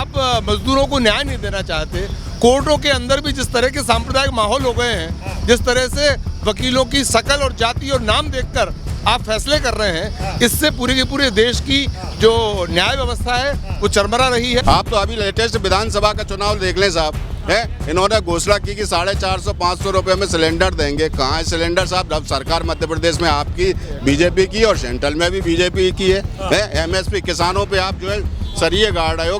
आप मजदूरों को न्याय नहीं देना चाहते। कोर्टों के अंदर भी जिस तरह के सांप्रदायिक माहौल हो गए हैं, जिस तरह से वकीलों की शकल और जाति और नाम देखकर आप फैसले कर रहे हैं, इससे पूरे के पूरे देश की जो न्याय व्यवस्था है वो चरमरा रही है। आप तो अभी लेटेस्ट विधानसभा का चुनाव देख लें साहब, है इन्होंने घोषणा की कि 450-500 रुपये में सिलेंडर देंगे। कहाँ है सिलेंडर साहब? अब सरकार मध्य प्रदेश में आपकी बीजेपी की और सेंट्रल में भी बीजेपी की है। एमएसपी किसानों पे आप जो है सरिये गाड़ रहे हो,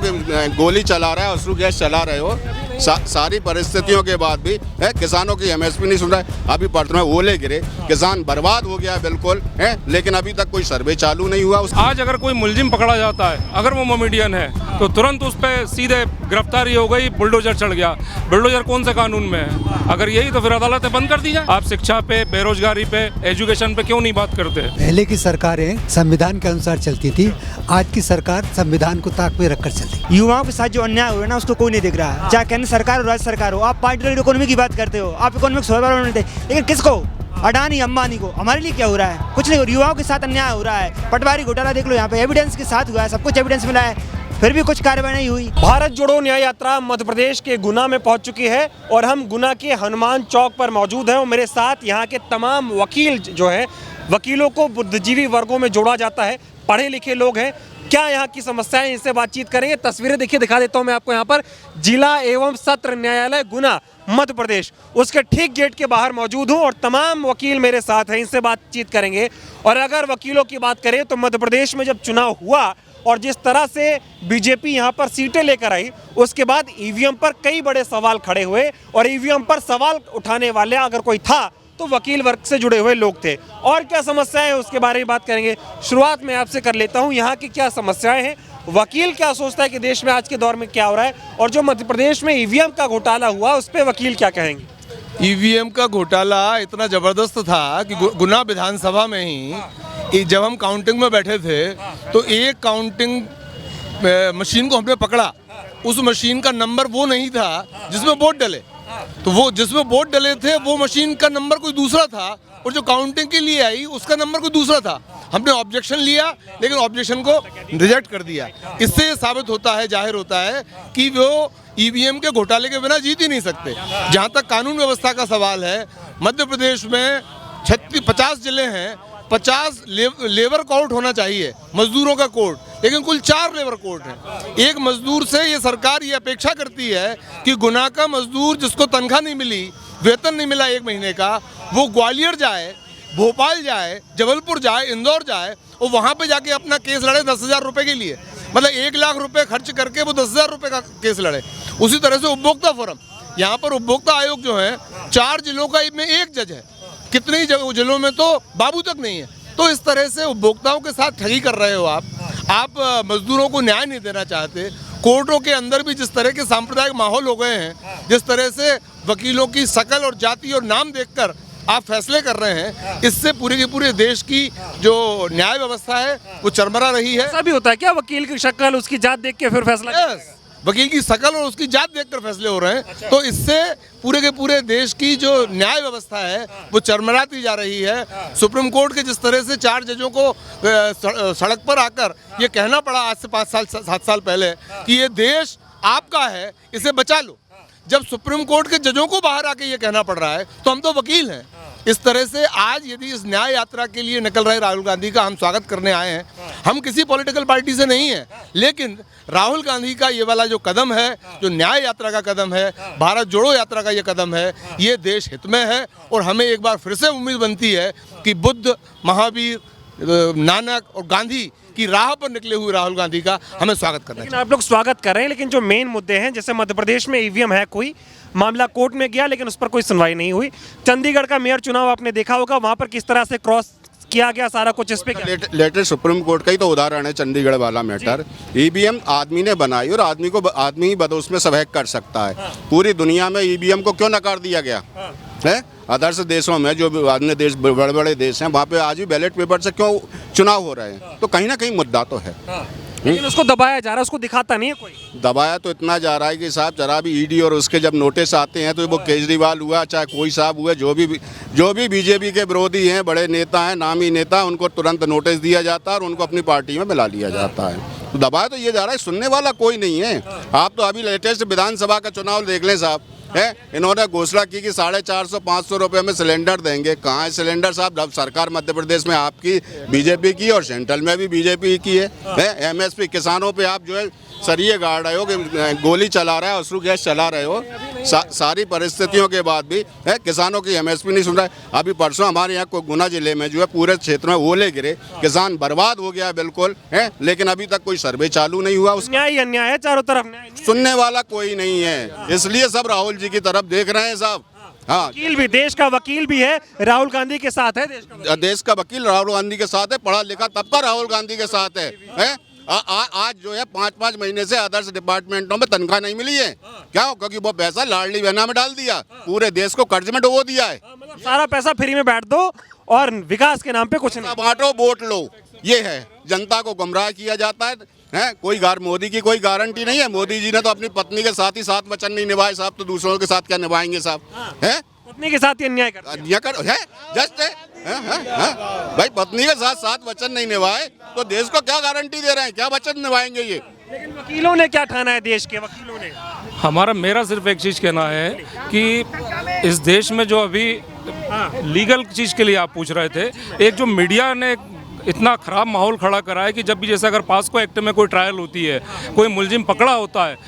गोली चला रहे हो, अश्रु गैस चला रहे हो। सारी परिस्थितियों के बाद भी किसानों की एमएसपी नहीं सुन रहा है। अभी पटना में ओले गिरे, किसान बर्बाद हो गया बिल्कुल है, लेकिन अभी तक कोई सर्वे चालू नहीं हुआ। आज अगर कोई मुलजिम पकड़ा जाता है, अगर वो मोमेडियन है, तो तुरंत उस पर सीधे गिरफ्तारी हो गई, बुलडोजर चढ़ गया। बुलडोजर कौन से कानून में है? अगर यही तो फिर अदालतें बंद कर दी जाए। आप शिक्षा पे, बेरोजगारी पे, एजुकेशन पे क्यों नहीं बात करते? पहले की सरकारें संविधान के अनुसार चलती थी, आज की सरकार संविधान को ताक में रखकर चलती। युवाओं के साथ जो अन्याय हुआ ना, उसको कोई नहीं देख रहा। चाहे केंद्र सरकार हो, राज्य सरकार हो। आप पार्टी इकोनॉमी की बात करते हो, आप इकोनॉमिक सुधार देते, लेकिन किसको? अडानी अंबानी को। हमारे लिए क्या हो रहा है? कुछ नहीं हो रहा। युवाओं के साथ अन्याय हो रहा है। पटवारी घोटाला देख लो, यहाँ पे एविडेंस के साथ हुआ है, सब कुछ एविडेंस मिला है, फिर भी कुछ कार्रवाई नहीं हुई। भारत जोड़ो न्याय यात्रा मध्य प्रदेश के गुना में पहुंच चुकी है और हम गुना के हनुमान चौक पर मौजूद हैं और मेरे साथ यहाँ के तमाम वकील जो हैं, वकीलों को बुद्धिजीवी वर्गों में जोड़ा जाता है, पढ़े लिखे लोग हैं। क्या यहाँ की समस्याएं, इनसे बातचीत करेंगे। तस्वीरें देखिए, दिखा देता हूँ मैं आपको। यहाँ पर जिला एवं सत्र न्यायालय गुना मध्य प्रदेश, उसके ठीक गेट के बाहर मौजूद हूँ और तमाम वकील मेरे साथ हैं, इनसे बातचीत करेंगे। और अगर वकीलों की बात करें तो मध्य प्रदेश में जब चुनाव हुआ और जिस तरह से बीजेपी यहाँ पर सीटें लेकर आई, उसके बाद ईवीएम पर कई बड़े सवाल खड़े हुए और ईवीएम पर सवाल उठाने वाले अगर कोई था तो वकील वर्ग से जुड़े हुए लोग थे। और क्या समस्याएं हैं उसके बारे में बात करेंगे। शुरुआत में आपसे कर लेता हूं, यहाँ की क्या समस्याएं हैं, वकील क्या सोचता है कि देश में आज के दौर में क्या हो रहा है, और जो मध्य प्रदेश में ईवीएम का घोटाला हुआ उस पर वकील क्या कहेंगे। ईवीएम का घोटाला इतना जबरदस्त था कि गुना विधानसभा में ही जब हम काउंटिंग में बैठे थे तो एक काउंटिंग मशीन को हमने पकड़ा, उस मशीन का नंबर वो नहीं था जिसमें वोट डले, तो वो जिसमें वोट डले थे वो मशीन का नंबर कोई दूसरा था और जो काउंटिंग के लिए आई उसका नंबर कोई दूसरा था। हमने ऑब्जेक्शन लिया लेकिन ऑब्जेक्शन को रिजेक्ट कर दिया। इससे ये साबित होता है, जाहिर होता है कि वो ईवीएम के घोटाले के बिना जीत ही नहीं सकते। जहाँ तक कानून व्यवस्था का सवाल है, मध्य प्रदेश में 50 जिले हैं, 50 लेबर कोर्ट होना चाहिए, मजदूरों का कोर्ट, लेकिन कुल 4 लेबर कोर्ट हैं। एक मजदूर से ये सरकार ये अपेक्षा करती है कि गुना का मजदूर जिसको तनख्वाह नहीं मिली, वेतन नहीं मिला 1 महीने का, वो ग्वालियर जाए, भोपाल जाए, जबलपुर जाए, इंदौर जाए और वहाँ पे जाके अपना केस लड़े 10,000 रुपये के लिए, मतलब 1 लाख रुपए खर्च करके वो 10,000 रुपये का केस लड़े। उसी तरह से उपभोक्ता फोरम, यहाँ पर उपभोक्ता आयोग जो है 4 जिलों का में 1 जज है, कितने ही जिलों में तो बाबू तक नहीं है। तो इस तरह से उपभोक्ताओं के साथ ठगी कर रहे हो आप मजदूरों को न्याय नहीं देना चाहते। कोर्टों के अंदर भी जिस तरह के सांप्रदायिक माहौल हो गए हैं, जिस तरह से वकीलों की शकल और जाति और नाम देखकर आप फैसले कर रहे हैं, इससे पूरे के पूरे देश की जो न्याय व्यवस्था है वो चरमरा रही है। ऐसा भी होता है क्या, वकील की शक्ल, उसकी जात देख के फिर फैसला? वकील की शकल और उसकी जात देखकर फैसले हो रहे हैं। तो इससे पूरे के पूरे देश की जो न्याय व्यवस्था है वो चरमराती जा रही है। सुप्रीम कोर्ट के जिस तरह से 4 जजों को सड़क पर आकर ये कहना पड़ा आज से 7 साल पहले कि ये देश आपका है, इसे बचा लो, जब सुप्रीम कोर्ट के जजों को बाहर आके ये कहना पड़ रहा है तो हम तो वकील हैं। इस तरह से आज यदि इस न्याय यात्रा के लिए निकल रहे राहुल गांधी का हम स्वागत करने आए हैं। हम किसी पॉलिटिकल पार्टी से नहीं है, लेकिन राहुल गांधी का ये वाला जो कदम है, जो न्याय यात्रा का कदम है, भारत जोड़ो यात्रा का ये कदम है, ये देश हित में है और हमें एक बार फिर से उम्मीद बनती है कि बुद्ध, महावीर, नानक और गांधी की राह पर निकले हुए राहुल गांधी का हमें स्वागत करना चाहिए। आप लोग स्वागत कर रहे हैं, लेकिन जो मेन मुद्दे हैं, जैसे मध्य प्रदेश में ईवीएम है, कोई मामला कोर्ट में गया लेकिन उस पर कोई सुनवाई नहीं हुई। चंडीगढ़ का मेयर चुनाव आपने देखा होगा, वहां पर किस तरह से क्रॉस किया गया सारा कुछ, इस पे लेटेस्ट सुप्रीम कोर्ट का ही तो उदाहरण है चंडीगढ़ वाला मैटर। ईवीएम आदमी ने बनाई और आदमी ही बदोस में सब हैक कर सकता है। पूरी दुनिया में ईवीएम को क्यों नकार दिया गया है? अदर्स देशों में जो अन्य देश, बड़े बड़े देश हैं, वहाँ पे आज भी बैलेट पेपर से क्यों चुनाव हो रहे हैं? तो कहीं ना कहीं मुद्दा तो है, लेकिन उसको दबाया जा रहा है, उसको दिखाता नहीं है कोई। दबाया तो इतना जा रहा है कि साहब जरा भी ईडी और उसके जब नोटिस आते हैं तो वो केजरीवाल हुआ चाहे कोई साहब हुआ, जो भी बीजेपी के विरोधी हैं, बड़े नेता हैं, नामी नेता, उनको तुरंत नोटिस दिया जाता है और उनको अपनी पार्टी में मिला लिया जाता है। तो दबाया तो ये जा रहा है, सुनने वाला कोई नहीं है। आप तो अभी लेटेस्ट विधानसभा का चुनाव देख लें साहब, है इन्होंने घोषणा की कि 450-500 रुपये में सिलेंडर देंगे। कहाँ है सिलेंडर साहब? अब सरकार मध्य प्रदेश में आपकी बीजेपी की और सेंट्रल में भी बीजेपी की है। एमएसपी किसानों पे आप जो है सरिये गाड़ रहे हो, कि गोली चला रहा है, अश्रु गैस चला रहे हो। सारी परिस्थितियों के बाद भी है किसानों की एमएसपी नहीं सुन रहा है। अभी परसों हमारे यहाँ गुना जिले में जो है पूरे क्षेत्र में ओले गिरे, किसान बर्बाद हो गया है बिल्कुल, है लेकिन अभी तक कोई सर्वे चालू नहीं हुआ। न्याय अन्याय है चारों तरफ, न्याय नहीं है। सुनने वाला कोई नहीं है, इसलिए सब राहुल जी की तरफ देख रहे हैं साहब। हाँ, वकील भी, देश का वकील भी है, राहुल गांधी के साथ है। देश का वकील राहुल गांधी के साथ है, पढ़ा लिखा तबका राहुल गांधी के साथ है? आज जो है 5-5 महीने से अदर्स डिपार्टमेंटों में तनख्वाह नहीं मिली है। क्या? क्योंकि वो पैसा लाडली बहना में डाल दिया, पूरे देश को कर्ज में डुबो दिया है। मतलब सारा पैसा फ्री में बैठ दो और विकास के नाम पे कुछ नहीं। बांटो वोट लो, ये है। जनता को गुमराह किया जाता है। कोई मोदी की कोई गारंटी नहीं है। मोदी जी ने तो अपनी पत्नी के साथ ही 7 वचन नहीं निभाए साहब, तो दूसरों के साथ क्या निभाएंगे साहब? है पत्नी के साथ ही अन्याय कर है जस्ट है। भाई पत्नी के साथ 7 वचन नहीं निभाए तो देश को क्या गारंटी दे रहे हैं? क्या वचन निभाएंगे ये? लेकिन वकीलों ने क्या ठाना है? देश के वकीलों ने मेरा सिर्फ एक चीज़ कहना है कि इस देश में जो अभी लीगल चीज़ के लिए आप पूछ रहे थे, एक जो मीडिया ने इतना ख़राब माहौल खड़ा करा है कि जब भी जैसे अगर पास्को एक्ट में कोई ट्रायल होती है, कोई मुलजिम पकड़ा होता है,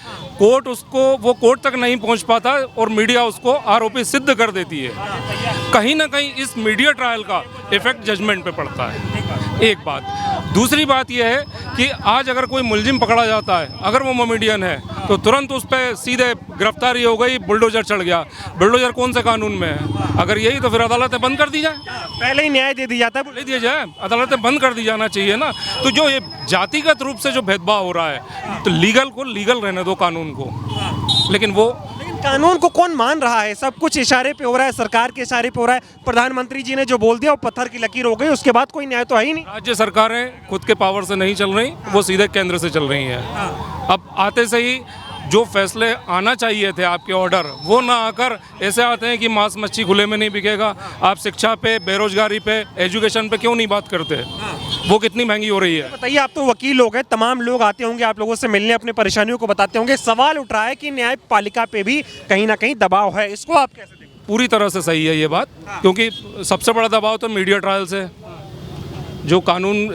वो कोर्ट तक नहीं पहुंच पाता और मीडिया उसको आरोपी सिद्ध कर देती है। कहीं ना कहीं इस मीडिया ट्रायल का इफेक्ट जजमेंट पे पड़ता है, एक बात। दूसरी बात यह है कि आज अगर कोई मुलजिम पकड़ा जाता है, अगर वो मोमेडियन है, तो तुरंत उस पर सीधे गिरफ्तारी हो गई, बुलडोजर चढ़ गया। बुलडोजर कौन से कानून में है? अगर यही तो फिर अदालतें बंद कर दी जाए, पहले ही न्याय दे दिया जाता है, ले दिया जाए, अदालतें बंद कर दी जाना चाहिए ना। तो जो ये जातिगत रूप से जो भेदभाव हो रहा है, तो लीगल को लीगल रहने दो, कानून को। लेकिन कानून को कौन मान रहा है? सब कुछ इशारे पे हो रहा है, सरकार के इशारे पे हो रहा है। प्रधानमंत्री जी ने जो बोल दिया वो पत्थर की लकीर हो गई, उसके बाद कोई न्याय तो है ही नहीं। राज्य सरकारें खुद के पावर से नहीं चल रही, वो सीधे केंद्र से चल रही हैं। अब आते से ही जो फैसले आना चाहिए थे आपके ऑर्डर, वो ना आकर ऐसे आते हैं कि मांस मच्छी खुले में नहीं बिकेगा। आप शिक्षा पे, बेरोजगारी पे, एजुकेशन पे क्यों नहीं बात करते? वो कितनी महंगी हो रही है। बताइए, आप तो वकील लोग हैं, तमाम लोग आते होंगे आप लोगों से मिलने, अपने परेशानियों को बताते होंगे। सवाल उठ रहा है कि न्यायपालिका पे भी कहीं ना कहीं दबाव है, इसको आप कैसे देखते हैं? पूरी तरह से सही है ये बात, क्योंकि सबसे बड़ा दबाव तो मीडिया ट्रायल से, जो कानून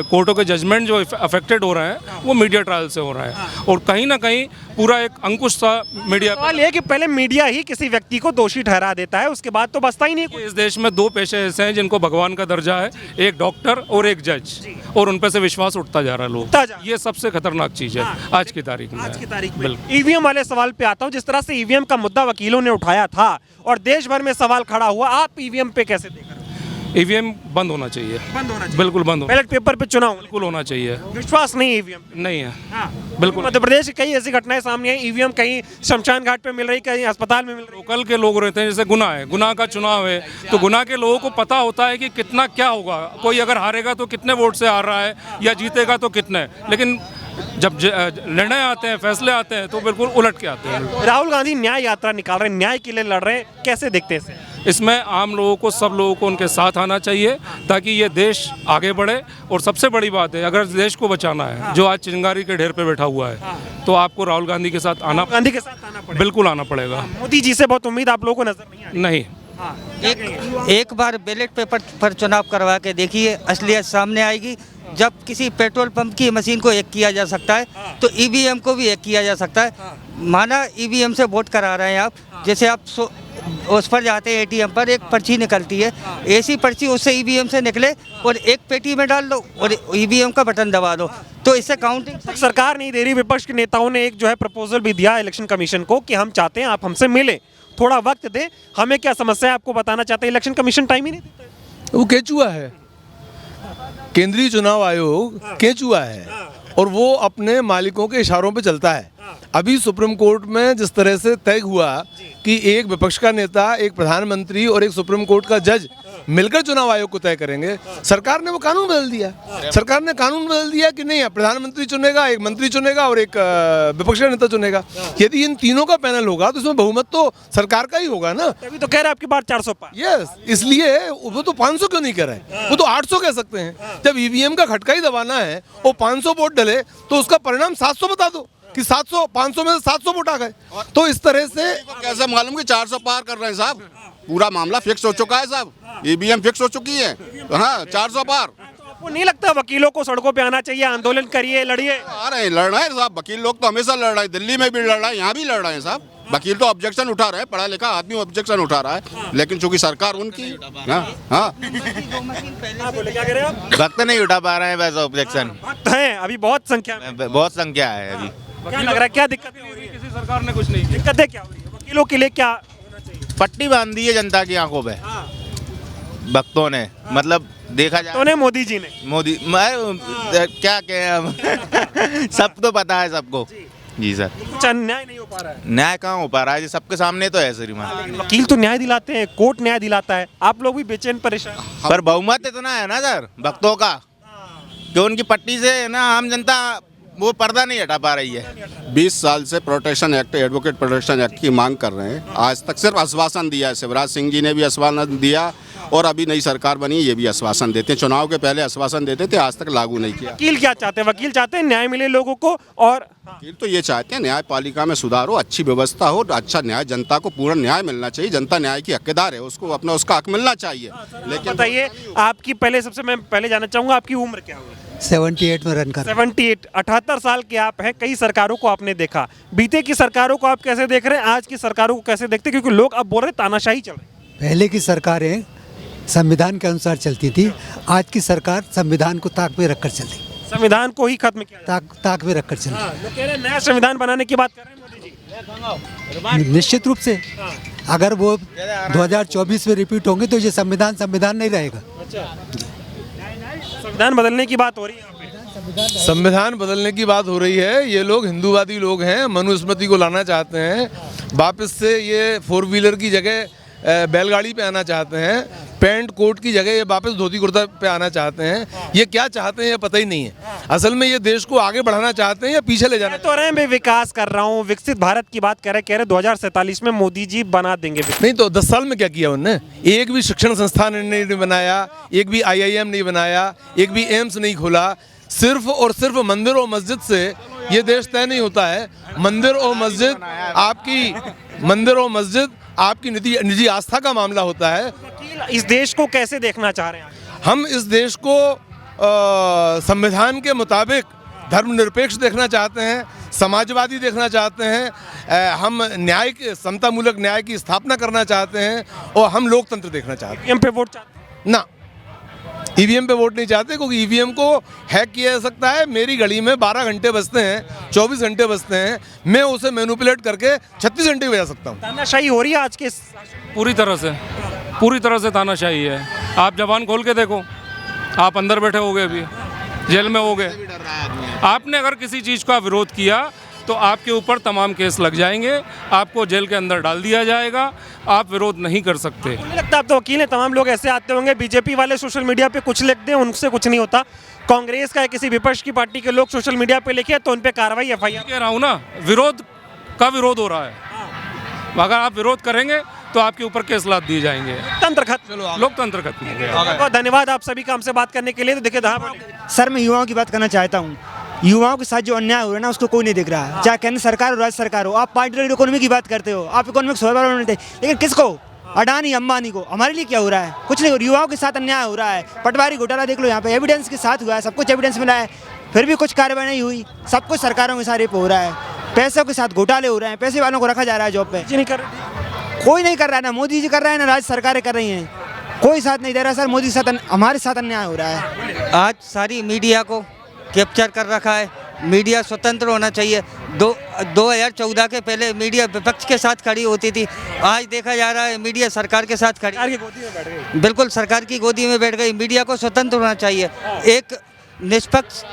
कोर्टों के जजमेंट जो अफेक्टेड हो रहे हैं वो मीडिया ट्रायल से हो रहा है। और कहीं ना कहीं पूरा एक अंकुश सा मीडिया। सवाल ये है कि पहले मीडिया ही किसी व्यक्ति को दोषी ठहरा देता है, उसके बाद तो बचता ही नहीं। इस देश में 2 पेशे ऐसे हैं जिनको भगवान का दर्जा है, एक डॉक्टर और एक जज, और उन पे से विश्वास उठता जा रहा है लोग। ये सबसे खतरनाक चीज़ है आज की तारीख में। ईवीएम वाले सवाल पे आता हूँ। जिस तरह से ईवीएम का मुद्दा वकीलों ने उठाया था और देश भर में सवाल खड़ा हुआ, आप ईवीएम पे कैसे देख रहे हैं? ईवीएम बंद होना चाहिए, बिल्कुल बंद होना। बैलेट पेपर पे चुनाव बिल्कुल होना चाहिए। विश्वास नहीं ईवीएम नहीं है, बिल्कुल। मध्य प्रदेश की कई ऐसी घटनाएं सामने आई, ईवीएम कहीं शमशान घाट पे मिल रही, कहीं अस्पताल में मिल रही। लोकल के लोग रहते हैं, जैसे गुना है, गुना का चुनाव है, तो गुना के लोगों को पता होता है कि कितना क्या होगा। कोई अगर हारेगा तो कितने वोट से हार रहा है, या जीतेगा तो कितने। लेकिन जब निर्णय आते हैं, फैसले आते हैं, तो बिल्कुल उलट के आते हैं। राहुल गांधी न्याय यात्रा निकाल रहे हैं, न्याय के लिए लड़ रहे हैं, कैसे देखते हैं इसे? इसमें आम लोगों को, सब लोगों को उनके साथ आना चाहिए ताकि ये देश आगे बढ़े। और सबसे बड़ी बात है, अगर देश को बचाना है, जो आज चिंगारी के ढेर पे बैठा हुआ है, तो आपको राहुल गांधी के साथ आना पड़ेगा। बिल्कुल आना पड़ेगा। मोदी जी से बहुत उम्मीद आप लोगों को नजर नहीं नहीं। एक बार बैलेट पेपर पर चुनाव करवा के देखिए, असलियत सामने आएगी। जब किसी पेट्रोल पंप की मशीन को हैक किया जा सकता है, तो ईवीएम को भी हैक किया जा सकता है। माना ईवीएम से वोट करा रहे हैं आप, जैसे आप उस पर जाते हैं एटीएम पर, एक पर्ची निकलती है, ऐसी पर्ची उससे ईवीएम से निकले और एक पेटी में डाल दो और ईवीएम का बटन दबा दो, तो इससे काउंटिंग। सरकार नहीं दे रही, विपक्ष के नेताओं ने एक जो है प्रपोजल भी दिया इलेक्शन कमीशन को कि हम चाहते हैं आप हमसे मिले, थोड़ा वक्त दें, हमें क्या समस्या है आपको बताना चाहते हैं। इलेक्शन कमीशन टाइम ही नहीं देता है। वो केचुआ है, केंद्रीय चुनाव आयोग केचुआ है, और वो अपने मालिकों के इशारों पे चलता है। अभी सुप्रीम कोर्ट में जिस तरह से तय हुआ कि एक विपक्ष का नेता, एक प्रधानमंत्री और एक सुप्रीम कोर्ट का जज मिलकर चुनाव आयोग को तय करेंगे, सरकार ने वो कानून बदल दिया। सरकार ने कानून बदल दिया कि नहीं, प्रधानमंत्री चुनेगा, एक मंत्री चुनेगा और एक विपक्ष का नेता चुनेगा। यदि इन तीनों का पैनल होगा तो इसमें बहुमत तो सरकार का ही होगा ना। तभी तो कह रहे हैं आपकी बात 400 पार। यस, इसलिए वो तो 500 क्यों नहीं कर रहे हैं, वो तो 800 कह सकते हैं। जब ईवीएम का खटका ही दबाना है और 500 वोट डले तो उसका परिणाम 700 बता दो कि 700, 500 में से 700 वोट आ गए। तो इस तरह से कैसे मालूम कि 400 पार कर रहे हैं साहब? पूरा मामला फिक्स हो चुका है साहब, ईवीएम फिक्स हो चुकी है। हाँ, 400 पार। आपको नहीं लगता वकीलों को सड़कों पे आना चाहिए, आंदोलन करिए, लड़िए? आ रहे हैं, लड़ रहे हैं साहब। वकील लोग तो हमेशा लड़ रहे हैं, दिल्ली में भी लड़ रहे हैं, यहाँ भी लड़ रहे हैं साहब। वकील तो ऑब्जेक्शन उठा रहे हैं, पढ़ा लिखा आदमी ऑब्जेक्शन उठा रहा है, लेकिन चूंकि सरकार उनकी। हाँ, बोले क्या कह रहे हैं आप? वक्त नहीं उठा पा रहे हैं वैसे ऑब्जेक्शन। वक्त है अभी, बहुत संख्या में। बहुत संख्या है अभी। क्या लग रहा है, क्या दिक्कतें हो रही है? किसी सरकार ने कुछ नहीं किया। दिक्कतें क्या हो रही है वकीलों के लिए? क्या होना चाहिए? पट्टी बांध दी है जनता की आंखों पे भक्तों ने। मतलब देखा जाए तो ने मोदी जी ने, मोदी क्या कहें हम सब तो पता है सबको। जी सर, कुछ अन्याय नहीं हो पा रहा है। न्याय कहाँ हो पा रहा है जी? सबके सामने तो है श्रीमान। वकील तो न्याय दिलाते हैं, कोर्ट न्याय दिलाता है, आप लोग भी बेचैन परेशान। पर बहुमत इतना है ना सर भक्तों का कि उनकी पट्टी से ना आम जनता वो पर्दा नहीं हटा पा रही है। 20 साल से protection act, advocate protection act की मांग कर रहे हैं। आज तक सिर्फ आश्वासन दिया है। शिवराज सिंह जी ने भी आश्वासन दिया और अभी नई सरकार बनी, ये भी आश्वासन देते हैं। चुनाव के पहले आश्वासन देते थे, आज तक लागू नहीं किया। वकील क्या चाहते हैं? वकील चाहते हैं न्याय मिले लोगों को, और वकील तो ये चाहते हैं न्यायपालिका में सुधार हो, अच्छी व्यवस्था हो, अच्छा न्याय, जनता को पूर्ण न्याय मिलना चाहिए। जनता न्याय की हकदार है, उसको अपना उसका हक मिलना चाहिए। लेकिन बताइए, आपकी पहले सबसे मैं पहले जानना चाहूंगा आपकी उम्र क्या होगी? 78 में रन कर 78, 78 साल के आप हैं। कई सरकारों को आपने देखा, बीते की सरकारों को आप कैसे देख रहे हैं, आज की सरकारों को कैसे देखते हैं? क्योंकि लोग अब बोल रहे तानाशाही चल रही। पहले की सरकारें संविधान के अनुसार चलती थी, आज की सरकार संविधान को ताक में रखकर चल रही, संविधान को ही खत्म किया। ताक में रखकर चल रही। लोग कह रहे हैं नया संविधान बनाने की बात कर रहे हैं मोदी जी। निश्चित रूप से अगर वो 2024 में रिपीट होंगे तो ये संविधान नहीं रहेगा। संविधान बदलने की बात हो रही है यहाँ पे। संविधान बदलने की बात हो रही है। ये लोग हिंदूवादी लोग हैं, मनुस्मृति को लाना चाहते हैं वापस से। ये 4 व्हीलर की जगह बैलगाड़ी पे आना चाहते हैं, पैंट कोट की जगह ये वापस धोती कुर्ता पे आना चाहते हैं। ये क्या चाहते हैं ये पता ही नहीं है। असल में ये देश को आगे बढ़ाना चाहते हैं या पीछे ले जाना? तो रहे मैं विकास कर रहा हूँ, विकसित भारत की बात कह रहे 2047 में मोदी जी बना देंगे। नहीं तो 10 साल में क्या किया उन्होंने? एक भी शिक्षण संस्थान नहीं बनाया, एक भी IIM नहीं बनाया, एक भी एम्स नहीं खोला। सिर्फ और सिर्फ मंदिर और मस्जिद से ये देश तय नहीं होता है। मंदिर और मस्जिद आपकी निजी आस्था का मामला होता है। इस देश को कैसे देखना चाह रहे हैं? हम इस देश को संविधान के मुताबिक धर्मनिरपेक्ष देखना चाहते हैं, समाजवादी देखना चाहते हैं। हम न्याय, समतामूलक न्याय की स्थापना करना चाहते हैं और हम लोकतंत्र देखना चाहते हैं। ईवीएम पे वोट चाहते हैं? ना, ईवीएम पे वोट नहीं चाहते, क्योंकि ईवीएम को हैक किया जा सकता है। मेरी घड़ी में 12 घंटे बचते हैं, 24 घंटे बचते हैं, मैं उसे मैनिपुलेट करके 36 घंटे बजा सकता हूँ। तानाशाही हो रही है आज के। पूरी तरह से तानाशाही है। आप जबान खोल के देखो, आप अंदर बैठे होगे, अभी जेल में होगे। आपने अगर किसी चीज़ का विरोध किया तो आपके ऊपर तमाम केस लग जाएंगे, आपको जेल के अंदर डाल दिया जाएगा। आप विरोध नहीं कर सकते। मुझे लगता है आप तो वकील हैं, तमाम लोग ऐसे आते होंगे, बीजेपी वाले सोशल मीडिया पे कुछ लिख दें, उनसे कुछ नहीं होता। कांग्रेस का या किसी विपक्ष की पार्टी के लोग सोशल मीडिया पे लिखे तो उन पे कार्रवाई, FIR। कह रहा हूँ ना, विरोध हो रहा है। अगर आप विरोध करेंगे तो आपके ऊपर केस लाद दिए जाएंगे। लोकतंत्र खत्म हो गया। बहुत धन्यवाद आप सभी का हमसे बात करने के लिए। तो देखिए सर, मैं युवाओं की बात करना चाहता हूँ। युवाओं के साथ जो अन्याय हो रहा है ना, उसको कोई नहीं दिख रहा। चाहे केंद्र सरकार हो, राज्य सरकार हो। आप पार्टी इकोनॉमी की बात करते हो, आप इकोनॉमिक सर्वाइवल बनते, लेकिन किसको? अडानी अंबानी को। हमारे लिए क्या हो रहा है? कुछ नहीं हो रहा। युवाओं के साथ अन्याय हो रहा है। पटवारी घोटाला देख लो, यहाँ पे एविडेंस के साथ हुआ है, सब कुछ एविडेंस मिला है, फिर भी कुछ कार्रवाई नहीं हुई। सब कुछ सरकारों के साथ रेप हो रहा है, पैसों के साथ घोटाले हो रहे हैं, पैसे वालों को रखा जा रहा है जॉब पे। कोई नहीं कर रहा है, ना मोदी जी कर रहा है, ना राज्य सरकारें कर रही हैं। कोई साथ नहीं दे रहा सर। मोदी के साथ हमारे साथ अन्याय हो रहा है। आज सारी मीडिया को कैप्चर कर रखा है। मीडिया स्वतंत्र होना चाहिए। 2014 के पहले मीडिया विपक्ष के साथ खड़ी होती थी, आज देखा जा रहा है मीडिया सरकार के साथ खड़ी। सरकार की गोदी में बैठ गई। बिल्कुल सरकार की गोदी में बैठ गई। मीडिया को स्वतंत्र होना चाहिए। एक निष्पक्ष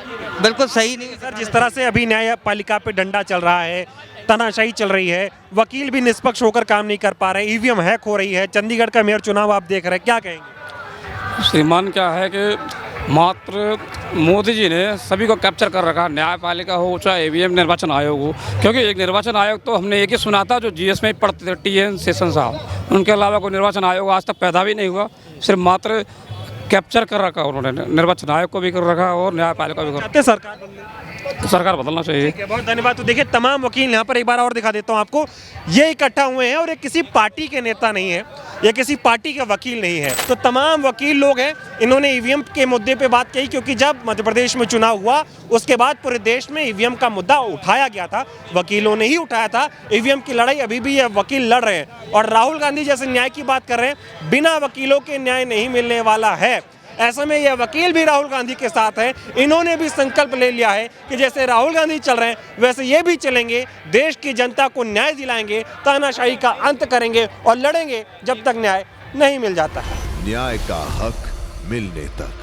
बिल्कुल सही नहीं। सर, जिस तरह से अभी न्यायपालिका पे डंडा चल रहा है, तानाशाही चल रही है, वकील भी निष्पक्ष होकर काम नहीं कर पा रहे, ईवीएम हैक हो रही है, चंडीगढ़ का मेयर चुनाव आप देख रहे हैं, क्या कहेंगे? श्रीमान क्या है कि मात्र मोदी जी ने सभी को कैप्चर कर रखा, न्यायपालिका हो चाहे ईवीएम निर्वाचन आयोग हो, क्योंकि एक निर्वाचन आयोग तो हमने एक ही सुना था जो जीएस में पढ़ते थे, टीएन शेषन साहब, उनके अलावा कोई निर्वाचन आयोग आज तक पैदा भी नहीं हुआ। सिर्फ मात्र कैप्चर कर रखा उन्होंने, निर्वाचन आयोग को भी कर रखा और न्यायपालिका भी कर चाहते सरकार बदलना चाहिए। ठीक है, बहुत धन्यवाद। तो देखिए तमाम वकील यहाँ पर एक बार और दिखा देता हूँ आपको, ये इकट्ठा हुए हैं और ये किसी पार्टी के नेता नहीं है, ये किसी पार्टी का वकील नहीं है, तो तमाम वकील लोग हैं। इन्होंने ईवीएम के मुद्दे पे बात कही, क्योंकि जब मध्य प्रदेश में चुनाव हुआ उसके बाद पूरे देश में ईवीएम का मुद्दा उठाया गया था, वकीलों ने ही उठाया था। ईवीएम की लड़ाई अभी भी ये वकील लड़ रहे हैं और राहुल गांधी जैसे न्याय की बात कर रहे हैं, बिना वकीलों के न्याय नहीं मिलने वाला है। ऐसे में यह वकील भी राहुल गांधी के साथ है, इन्होंने भी संकल्प ले लिया है कि जैसे राहुल गांधी चल रहे हैं वैसे ये भी चलेंगे, देश की जनता को न्याय दिलाएंगे, तानाशाही का अंत करेंगे और लड़ेंगे जब तक न्याय नहीं मिल जाता है। न्याय का हक मिलने तक।